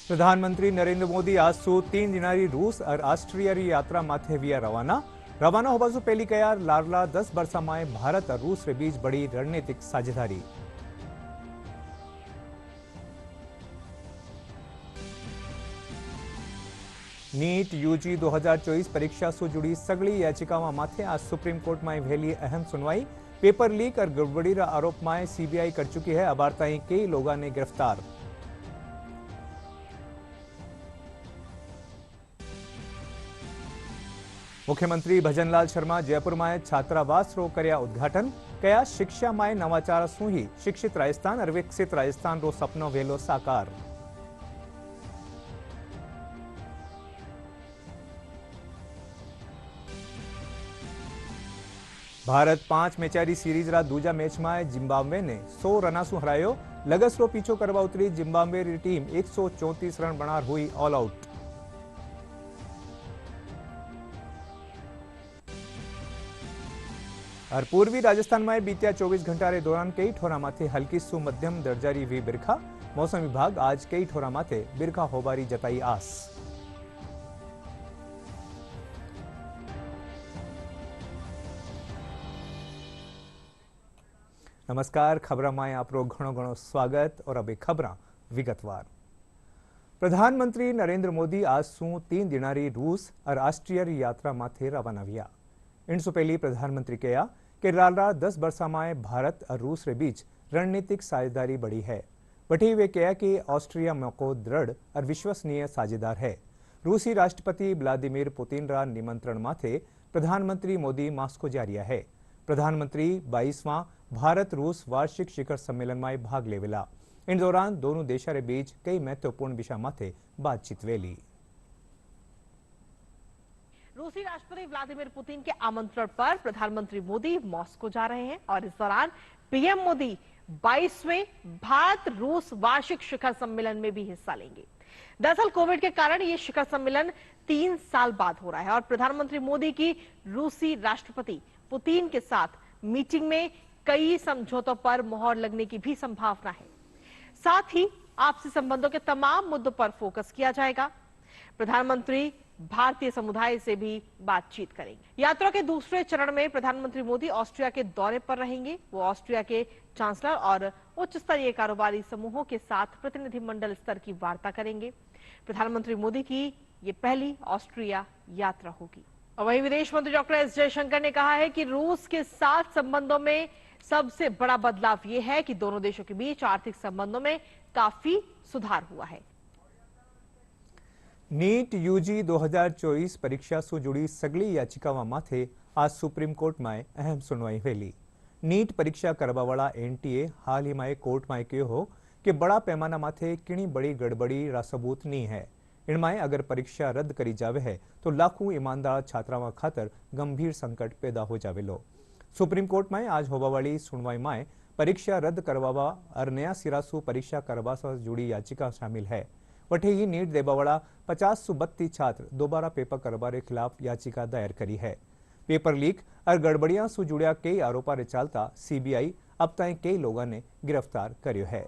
प्रधानमंत्री नरेंद्र मोदी आज सु 3 दिनारी रूस और ऑस्ट्रियारी यात्रा माथे विया रवाना होवा सु पहली कयार लारला 10 वर्षामाय भारत और रूस के बीच बड़ी रणनीतिक साझेदारी। नीट यूजी 2024 परीक्षा से जुड़ी सगली याचिकाओं माथे आज सुप्रीम कोर्ट में वहेली अहम सुनवाई। पेपर लीक और गड़बड़ी रा आरोप में सीबीआई कर चुकी है। अबार ताई कई लोगों ने गिरफ्तार। मुख्यमंत्री भजनलाल शर्मा जयपुर में छात्रावास रो कर्या उद्घाटन। कया शिक्षा में नवाचार सु ही शिक्षित राजस्थान और विकसित राजस्थान रो सपनो वेलो साकार। भारत 5 मैचारी सीरीज रा दूजा मैच में जिम्बाब्वे ने 100 रना सु हरायो। लगस रो पीछो करवा उतरी जिम्बाब्वे री टीम 134 रन बनार हुई ऑल आउट। और पूर्वी राजस्थान में बीत्या 24 घंटा के दौरान कई ठोरा माथे हल्की सु मध्यम दर्जारी हुई बिरखा। मौसम विभाग आज कई ठोरा माथे बिरखा होबारी जताई आस। नमस्कार, खबरा में आपरो घणो घणो स्वागत। और अब खबरा विगतवार। प्रधानमंत्री नरेंद्र मोदी आज सु 3 दिनारी रूस और ऑस्ट्रिया री यात्रा माथे रवाना हुआ। इनसे पहले प्रधानमंत्री कहा कि लाला 10 वर्षा में भारत और रूस के बीच रणनीतिक साझेदारी बढ़ी है। बटे वे कहा कि ऑस्ट्रिया मौको दृढ़ और विश्वसनीय साझेदार है। रूसी राष्ट्रपति व्लादिमीर पुतिन रा निमंत्रण माथे प्रधानमंत्री मोदी मॉस्को जा रहा है। प्रधानमंत्री 22वां भारत रूस वार्षिक शिखर सम्मेलन में भाग लेवेला। इन दौरान दोनों देशों के बीच कई महत्वपूर्ण विषय माथे बातचीत वेली। रूसी राष्ट्रपति व्लादिमीर पुतिन के आमंत्रण पर प्रधानमंत्री मोदी मॉस्को जा रहे हैं और इस दौरान पीएम मोदी 22वें भारत रूस वार्षिक शिखर सम्मेलन में भी हिस्सा लेंगे। दरअसल कोविड के कारण ये शिखर सम्मेलन 3 साल बाद हो रहा है और प्रधानमंत्री मोदी की रूसी राष्ट्रपति पुतिन के साथ मीटिंग में कई समझौतों पर मुहर लगने की भी संभावना है। साथ ही आपसी संबंधों के तमाम मुद्दों पर फोकस किया जाएगा। प्रधानमंत्री भारतीय समुदाय से भी बातचीत करेंगे। यात्रा के दूसरे चरण में प्रधानमंत्री मोदी ऑस्ट्रिया के दौरे पर रहेंगे। वो ऑस्ट्रिया के चांसलर और उच्च स्तरीय कारोबारी समूहों के साथ प्रतिनिधिमंडल स्तर की वार्ता करेंगे। प्रधानमंत्री मोदी की ये पहली ऑस्ट्रिया यात्रा होगी। और वहीं विदेश मंत्री डॉक्टर एस जयशंकर ने कहा है कि रूस के साथ संबंधों में सबसे बड़ा बदलाव ये है कि दोनों देशों के बीच आर्थिक संबंधों में काफी सुधार हुआ है। नीट यूजी 2024 परीक्षा से जुड़ी सगली याचिकाओं माथे आज सुप्रीम कोर्ट में अहम सुनवाई वेली। नीट परीक्षा करवावाला एनटीए हाल ही में कोर्ट में कहो हो कि बड़ा पैमाना माथे किणी बड़ी गड़बड़ी रा सबूत नहीं है। इनमें अगर परीक्षा रद्द करी जावे है तो लाखों ईमानदार छात्राओं खातर गंभीर संकट पैदा हो जावेलो। सुप्रीम कोर्ट में आज होवा वाली सुनवाई में परीक्षा रद्द करवावा और नया सिरा सु परीक्षा करवा से जुड़ी याचिका शामिल है। वठे ही नीट देवावाला 50 सु 32 छात्र दोबारा पेपर करवाने खिलाफ याचिका दायर करी है। पेपर लीक और गड़बड़ियां सु जुड़िया कई आरोपा चलता सीबीआई अब तक कई लोगों ने गिरफ्तार कर्यो है।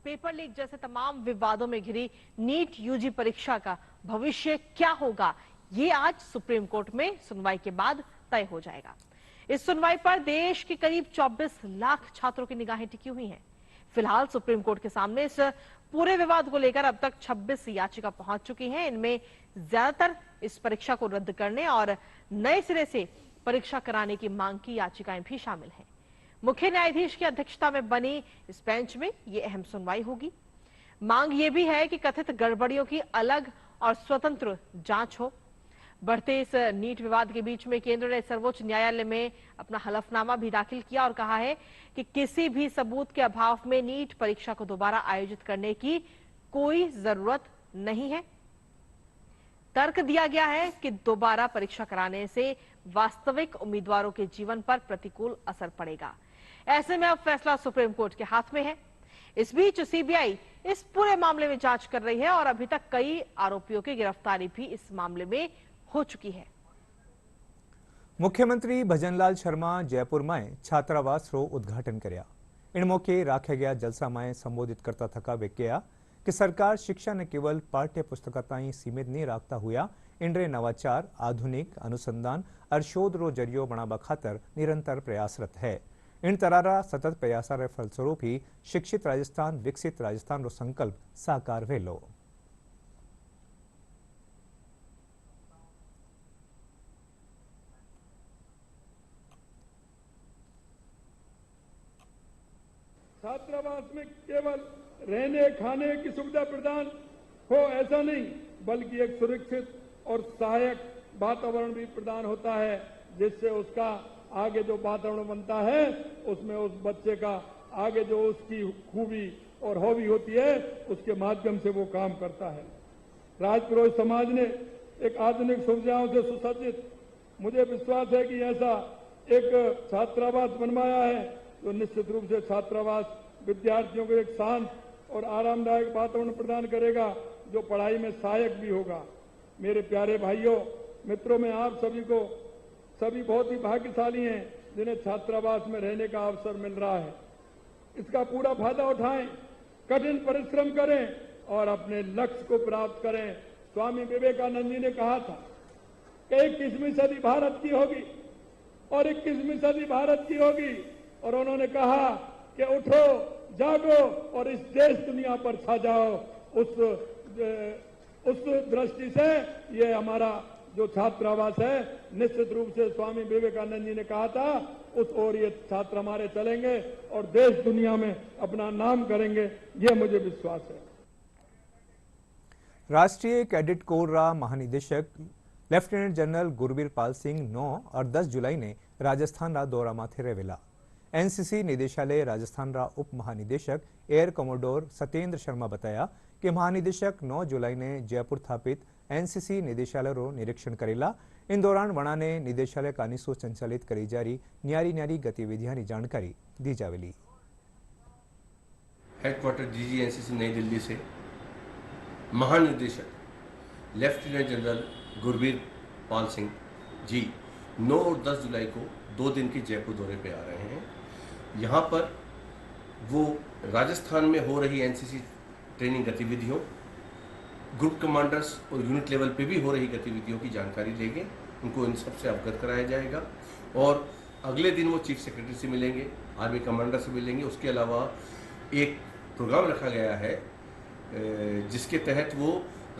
पेपर लीक जैसे तमाम विवादों में घिरी नीट यूजी परीक्षा का भविष्य क्या होगा, ये आज सुप्रीम कोर्ट में सुनवाई के बाद तय हो जाएगा। इस सुनवाई पर देश के करीब 24 लाख छात्रों की निगाहें टिकी हुई हैं। फिलहाल सुप्रीम कोर्ट के सामने इस पूरे विवाद को लेकर अब तक 26 याचिका पहुंच चुकी हैं। इनमें ज्यादातर इस परीक्षा को रद्द करने और नए सिरे से परीक्षा कराने की मांग की याचिकाएं भी शामिल हैं। मुख्य न्यायाधीश की अध्यक्षता में बनी इस बेंच में ये अहम सुनवाई होगी। मांग ये भी है कि कथित गड़बड़ियों की अलग और स्वतंत्र जांच हो। बढ़ते इस नीट विवाद के बीच में केंद्र ने सर्वोच्च न्यायालय में अपना हलफनामा भी दाखिल किया और कहा है कि किसी भी सबूत के अभाव में नीट परीक्षा को दोबारा आयोजित करने की कोई जरूरत नहीं है। तर्क दिया गया है कि दोबारा परीक्षा कराने से वास्तविक उम्मीदवारों के जीवन पर प्रतिकूल असर पड़ेगा। ऐसे में अब फैसला सुप्रीम कोर्ट के हाथ में है। इस बीच सीबीआई इस पूरे मामले में जांच कर रही है और अभी तक कई आरोपियों की गिरफ्तारी भी इस मामले में हो चुकी है। मुख्यमंत्री भजनलाल शर्मा जयपुर में छात्रावास रो उद्घाटन कर्या। इन मौके राखे गया जलसा में संबोधित करता थका वे कहा કે સરકાર શિક્ષાને કેવલ પાઠ્યપુસ્તક તાईं सीमित नहीं રાખતા हुआ इंद्रे नवाचार आधुनिक अनुसंधान और शोध रो जरियो बनावा खातर निरंतर प्रयासरत है। इन तरारा सतत प्रयासर फलस्वरूप ही शिक्षित राजस्थान विकसित राजस्थान रो संकल्प साकार वेलो। छात्रावास में केवल रहने खाने की सुविधा प्रदान हो ऐसा नहीं, बल्कि एक सुरक्षित और सहायक वातावरण भी प्रदान होता है, जिससे उसका आगे जो वातावरण बनता है उसमें उस बच्चे का आगे जो उसकी खूबी और हॉबी होती है उसके माध्यम से वो काम करता है। राजपुरोहित समाज ने एक आधुनिक सुविधाओं से सुसज्जित मुझे विश्वास है कि ऐसा एक छात्रावास बनवाया है जो निश्चित रूप से छात्रावास विद्यार्थियों को एक शांत और आरामदायक वातावरण प्रदान करेगा जो पढ़ाई में सहायक भी होगा। मेरे प्यारे भाइयों मित्रों, मैं आप सभी बहुत ही भाग्यशाली हैं जिन्हें छात्रावास में रहने का अवसर मिल रहा है। इसका पूरा फायदा उठाएं, कठिन परिश्रम करें और अपने लक्ष्य को प्राप्त करें। स्वामी विवेकानंद जी ने कहा था कि 21वीं सदी भारत की होगी और 21वीं सदी भारत की होगी, और उन्होंने कहा कि उठो जागो और इस देश दुनिया पर छा जाओ। उस दृष्टि से ये हमारा जो छात्रावास है निश्चित रूप से स्वामी विवेकानंद जी ने कहा था उस ओर ये छात्र हमारे चलेंगे और देश दुनिया में अपना नाम करेंगे, ये मुझे विश्वास है। राष्ट्रीय कैडेट कोर रा महानिदेशक लेफ्टिनेंट जनरल गुरबीर पाल सिंह 9 और 10 जुलाई ने राजस्थान रा दौरा माथे रेवेला। एनसीसी निदेशालय राजस्थान रा उप महानिदेशक एयर कमोडोर सत्येंद्र शर्मा बताया कि महानिदेशक 9 जुलाई ने जयपुर स्थापित एनसीसी निदेशालय रो निरीक्षण करेला। इन दौरान वणा ने निदेशालय कानिसो संचालित करी जारी न्यारी गतिविधियां की जानकारी दी जावेली। हेडक्वार्टर डीजी एनसीसी नई दिल्ली से महानिदेशक लेफ्टिनेंट जनरल गुरबीर पाल सिंह जी 9 और 10 जुलाई को 2 दिन के जयपुर दौरे पे आ रहे हैं। यहाँ पर वो राजस्थान में हो रही एनसीसी ट्रेनिंग गतिविधियों, ग्रुप कमांडर्स और यूनिट लेवल पे भी हो रही गतिविधियों की जानकारी लेंगे, उनको इन सब से अवगत कराया जाएगा। और अगले दिन वो चीफ सेक्रेटरी से मिलेंगे, आर्मी कमांडर से मिलेंगे। उसके अलावा एक प्रोग्राम रखा गया है जिसके तहत वो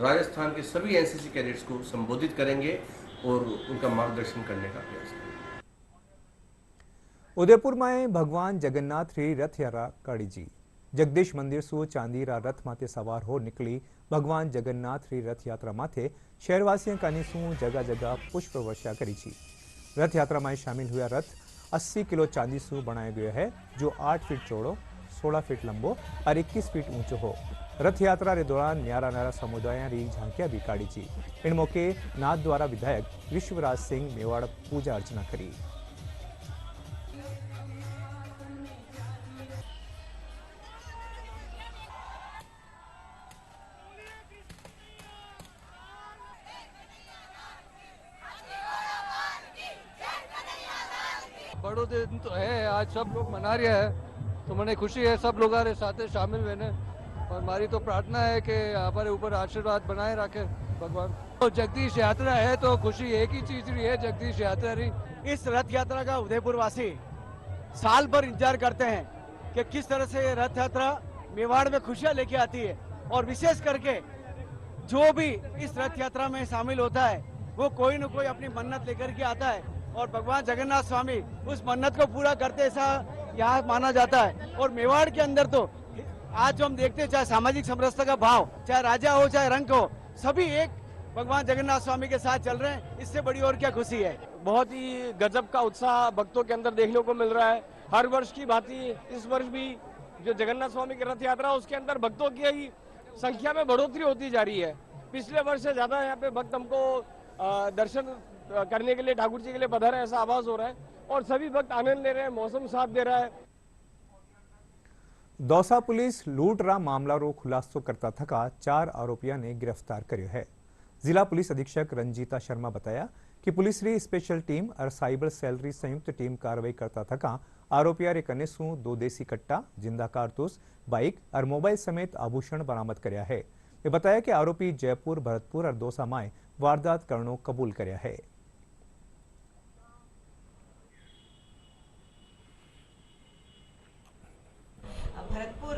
राजस्थान के सभी एनसीसी कैडेट्स को संबोधित करेंगे और उनका मार्गदर्शन करने का प्रयास करेंगे। उदयपुर में भगवान जगन्नाथ री रथ यात्रा काढ़ी जी। जगदीश मंदिर सु चांदी रा रथ माथे सवार हो निकली भगवान जगन्नाथ री रथ यात्रा माथे शहरवासियों कानीसु जगह जगह पुष्प वर्षा करी छी। रथ यात्रा में शामिल हुआ रथ 80 किलो चांदी सु बनाया गया है जो 8 फीट चौड़ो, 16 फीट लंबो और 21 फीट ऊंचो हो। रथ यात्रा के दौरान न्यारा समुदाय री झांकियां भी काढ़ी छी। इन मौके नाथ द्वारा विधायक विश्वराज सिंह मेवाड़ पूजा अर्चना करी। बड़ो दिन तो है, आज सब लोग मना रहे हैं तो मैंने खुशी है सब लोग साथ शामिल हुए ने। और हमारी तो प्रार्थना है कि हमारे ऊपर आशीर्वाद बनाए रखे भगवान। तो जगदीश यात्रा है तो खुशी एक ही चीज रही है, जगदीश यात्रा रही। इस रथ यात्रा का उदयपुर वासी साल भर इंतजार करते हैं कि किस तरह से ये रथ यात्रा मेवाड़ में खुशियां लेके आती है। और विशेष करके जो भी इस रथ यात्रा में शामिल होता है वो कोई न कोई अपनी मन्नत लेकर के आता है और भगवान जगन्नाथ स्वामी उस मन्नत को पूरा करते ऐसा यहाँ माना जाता है। और मेवाड़ के अंदर तो आज जो हम देखते हैं, चाहे सामाजिक समरसता का भाव, चाहे राजा हो चाहे रंग हो, सभी एक भगवान जगन्नाथ स्वामी के साथ चल रहे हैं। इससे बड़ी और क्या खुशी है। बहुत ही गजब का उत्साह भक्तों के अंदर देखने को मिल रहा है। हर वर्ष की भांति इस वर्ष भी जो जगन्नाथ स्वामी की रथ यात्रा है उसके अंदर भक्तों की संख्या में बढ़ोतरी होती जा रही है। पिछले वर्ष से ज्यादा यहाँ पे भक्त हमको दर्शन करने के लिए, ठाकुर जी के लिए पधारे ऐसा आभास हो रहा है और सभी भक्त आनंद ले रहे हैं, मौसम साथ दे रहा है। दौसा पुलिस लूट रा मामला रो खुलासो करता थका 4 आरोपियों ने गिरफ्तार कर्यो है। जिला पुलिस अधीक्षक रंजीता शर्मा बताया कि पुलिस री स्पेशल टीम और साइबर सेल री संयुक्त टीम कार्रवाई करता थका आरोपी एक अन्य 2 देसी कट्टा, जिंदा कारतूस, बाइक और मोबाइल समेत आभूषण बरामद करया है। ये बताया कि आरोपी जयपुर, भरतपुर और दौसा में वारदात करनो कबूल करया है। भरतपुर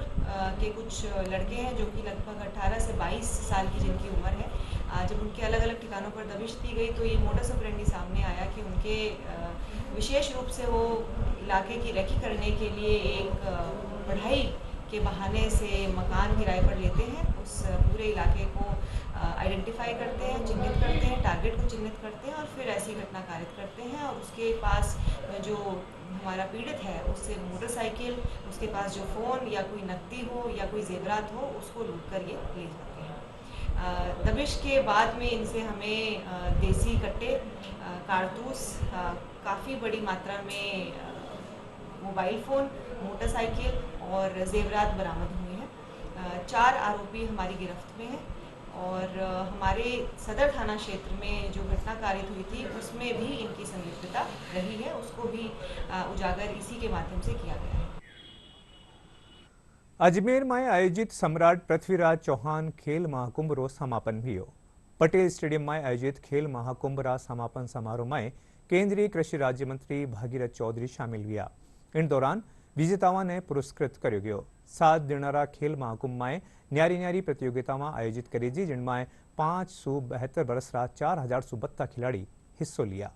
के कुछ लड़के हैं जो कि लगभग 18 से 22 साल की जिनकी उम्र है। जब उनके अलग अलग ठिकानों पर दबिश दी गई तो ये मोडस ऑपरेंडी सामने आया कि उनके विशेष रूप से वो इलाके की रेकी करने के लिए एक पढ़ाई के बहाने से मकान किराए पर लेते हैं। उस पूरे इलाके को आइडेंटिफाई करते हैं, चिन्हित करते हैं, टारगेट को चिन्हित करते हैं और फिर ऐसी घटना कारित करते हैं। और उसके पास जो हमारा पीड़ित है उससे मोटरसाइकिल, उसके पास जो फ़ोन या कोई नकदी हो या कोई जेवरात हो उसको लूट कर ये ले जाते हैं। दबिश के बाद में इनसे हमें देसी कट्टे, कारतूस, काफ़ी बड़ी मात्रा में मोबाइल फ़ोन, मोटरसाइकिल और जेवरात बरामद हुए हैं। 4 आरोपी हमारी गिरफ्त में हैं और हमारे सदर थाना क्षेत्र में जो घटना कारित हुई थी उसमें भी इनकी संलिप्तता रही है, उसको भी उजागर इसी के माध्यम से किया गया है। अजमेर में आयोजित सम्राट पृथ्वीराज चौहान खेल महाकुंभ रो समापन हुयो। पटेल स्टेडियम में आयोजित खेल महाकुंभ रा समापन समारोह में केंद्रीय कृषि राज्य मंत्री भागीरथ चौधरी शामिल हुआ। इन दौरान विजेताओं ने पुरस्कृत कर्यो गयो। 7 दिनारा खेल महाकुंभ में न्यारी प्रतियोगिता में आयोजित करी जी, जिनमें 572 वर्ष 4072 खिलाड़ी हिस्सो लिया।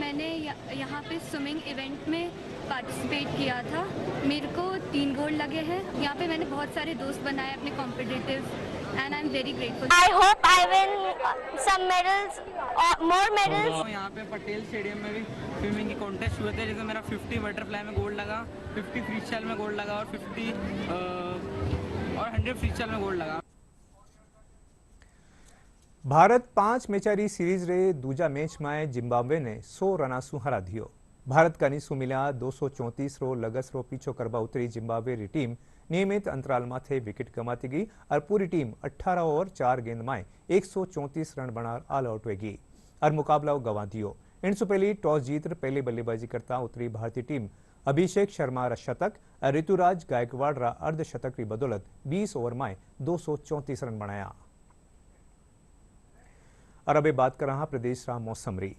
मैंने यहाँ पे स्विमिंग इवेंट में पार्टिसिपेट किया था। मेरे को 3 गोल्ड लगे हैं। यहाँ पे मैंने बहुत सारे दोस्त बनाए अपने competitive and I am very grateful. I hope I win some medals or more medals. यहाँ पे पटेल स्टेडियम में भी स्विमिंग की कॉन्टेस्ट हुए थे, जैसे मेरा 50 बटरफ्लाई में गोल्ड लगा, 50 फ्री स्टाइल में गोल्ड लगा और 50 और 100 फ्री स्टाइल में गोल्ड लगा। भारत 5 मैचारी सीरीज रे दूजा मैच में जिम्बाब्वे ने 100 रनासू हरा दियो। भारत का निसू मिला 234 रो लगस रो पीछो करवा उतरी जिम्बाब्वे री टीम नियमित अंतराल माथे विकेट गमाती गई और पूरी टीम 18 ओवर 4 गेंद में 134 रन बनार ऑल आउट हो गई और मुकाबला गंवा दियो। इनसे पहले टॉस जीत पहले बल्लेबाजी करता उतरी भारतीय टीम अभिषेक शर्मा रा शतक और ऋतुराज गायकवाड़ रा अर्धशतक की बदौलत 20 ओवर में 234 रन बनाया। और अब बात कर रहा प्रदेश रा मौसम री।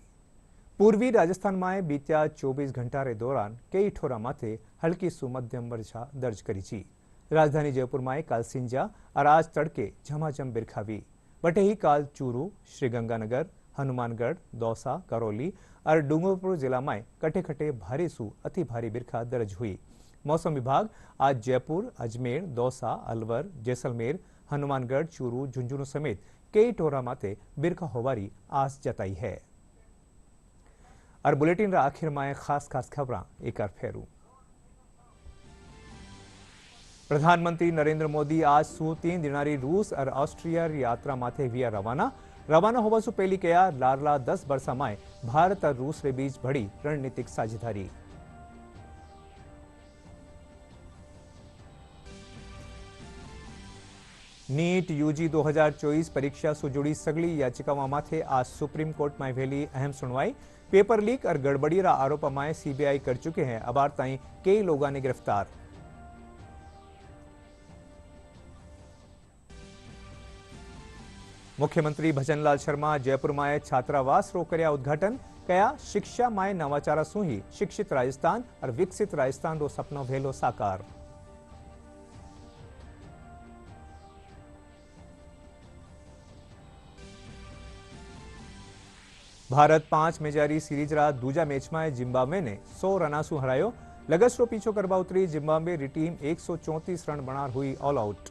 पूर्वी राजस्थान में बीत्या 24 घंटा रे दौरान कई ठोरा माथे हल्की सु मध्यम वर्षा दर्ज करी छी। राजधानी जयपुर में काल सिंजा और आज तड़के झमाझम बिरखा हुई। बटे ही काल चूरू, श्रीगंगानगर, हनुमानगढ़, दौसा, करौली और डूंगरपुर जिला में कटे कटे भारी सु अति भारी बिरखा दर्ज हुई। मौसम विभाग आज जयपुर, अजमेर, दौसा, अलवर, जैसलमेर, हनुमानगढ़, चूरू, झुंझुनू समेत कई टोरा माथे बिरखा होवारी आस जताई है। और बुलेटिन रा आखिर में खास खबर एक बार फेरू। प्रधानमंत्री नरेंद्र मोदी आज सु 3 दिनारी रूस और ऑस्ट्रिया यात्रा माथे हुआ रवाना होवा सु पहली कया लारला 10 वर्षा में भारत और रूस रे बीच बड़ी रणनीतिक साझेदारी। नीट यूजी 2024 परीक्षा से जुड़ी सगली याचिकाओं माथे आज सुप्रीम कोर्ट में वेली अहम सुनवाई। पेपर लीक और गड़बड़ी रा आरोप में सीबीआई कर चुके हैं। अब ताई कई लोगों ने गिरफ्तार। मुख्यमंत्री भजनलाल शर्मा जयपुर में छात्रावास रो करया उद्घाटन कया। शिक्षा में नवाचारा सु ही शिक्षित राजस्थान और विकसित राजस्थान रो सपनो वेलो साकार। भारत 5 मैचारी सीरीज रा दूजा मैच में जिम्बाब्वे ने 100 रनासू हरायो। लगस रो पीछो करवा उतरी जिम्बाब्वे री टीम 134 रन बनार हुई ऑल आउट।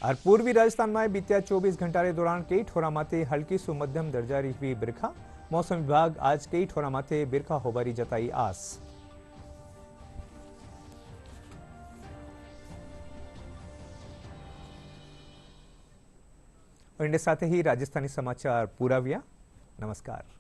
और पूर्वी राजस्थान में बीत्या 24 घंटा के दौरान कई ठोरा माथे हल्की सु मध्यम दर्जा री हुई बिरखा। मौसम विभाग आज कई ठोरा माथे बिरखा होबारी जताई आस। और इनके साथ ही राजस्थानी समाचार पूरा हुआ। नमस्कार।